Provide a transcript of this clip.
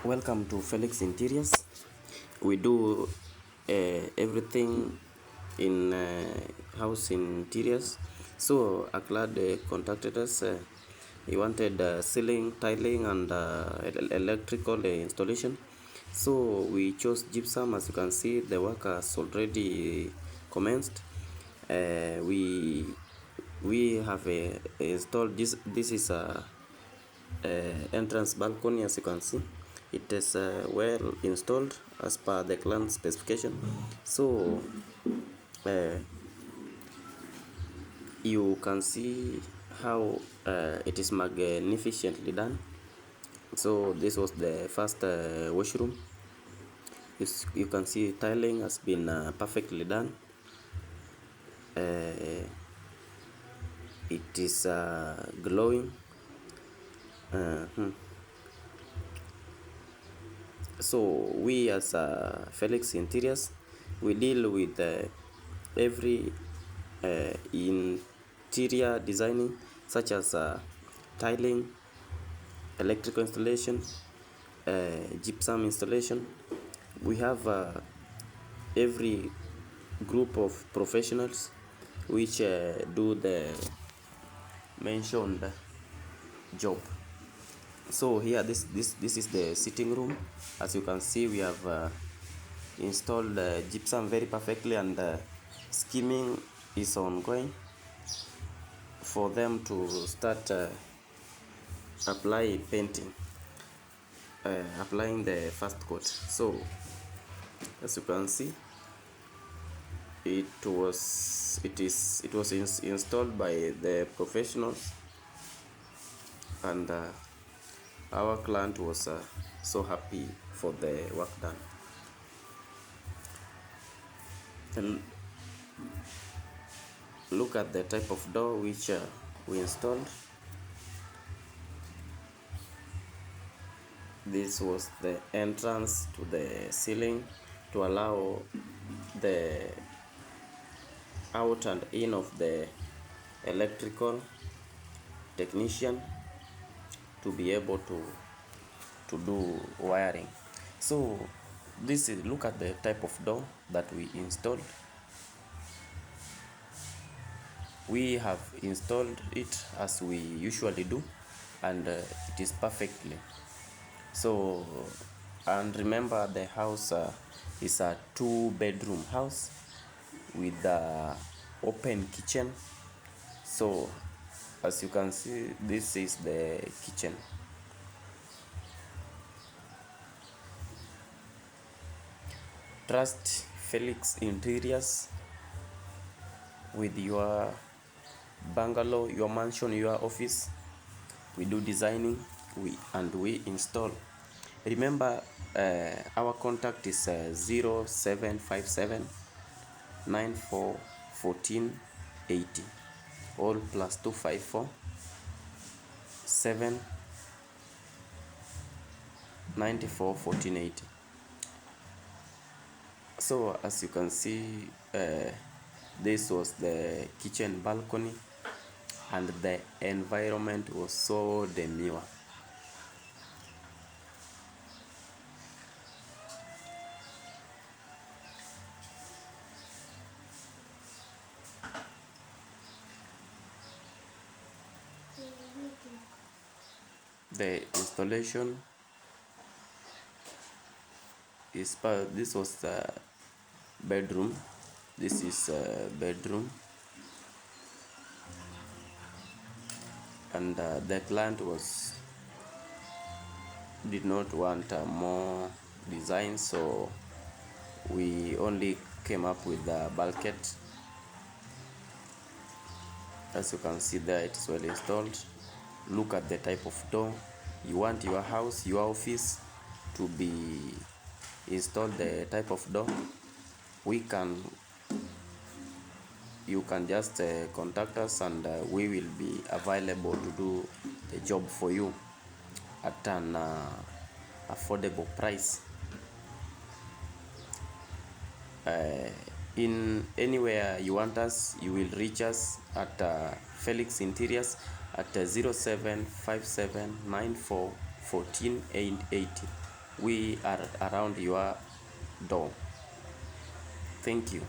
Welcome to Felix Interiors. We do everything in house interiors. So Aklad contacted us. He wanted ceiling, tiling, and electrical installation. So we chose Gypsum. As you can see, the work has already commenced. We have installed this. This is a entrance balcony. As you can see, it is well installed as per the client specification. So you can see how it is magnificently done. So this was the first washroom. You can see tiling has been perfectly done. It is glowing. So we as Felix Interiors, we deal with every interior designing, such as tiling, electrical installation, gypsum installation. We have every group of professionals which do the mentioned job. So here this is the sitting room. As you can see, we have installed gypsum very perfectly, and skimming is ongoing for them to start applying the first coat. So as you can see, it was installed by the professionals, and our client was so happy for the work done. And look at the type of door which we installed. This was the entrance to the ceiling to allow the out and in of the electrical technician to be able to do wiring. So this is, look at the type of door that we installed. We have installed it as we usually do, and it is perfectly. So, and remember, the house is a 2-bedroom house with a open kitchen. So as you can see, this is the kitchen. Trust Felix Interiors with your bungalow, your mansion, your office. We do designing, we install. Remember, our contact is 0757 94 14 80, all plus 254 7 94 14 80. So as you can see, this was the kitchen balcony, and the environment was so demure. The installation is this was the bedroom. This is a bedroom, and the client did not want more design, so we only came up with the bulkhead. As you can see there, it is well installed. Look at the type of door you want your house, your office to be installed. The type of door you can just contact us, and we will be available to do the job for you at an affordable price. In anywhere you want us, you will reach us at Felix Interiors at 0757 94 14 880. we are around your door. Thank you.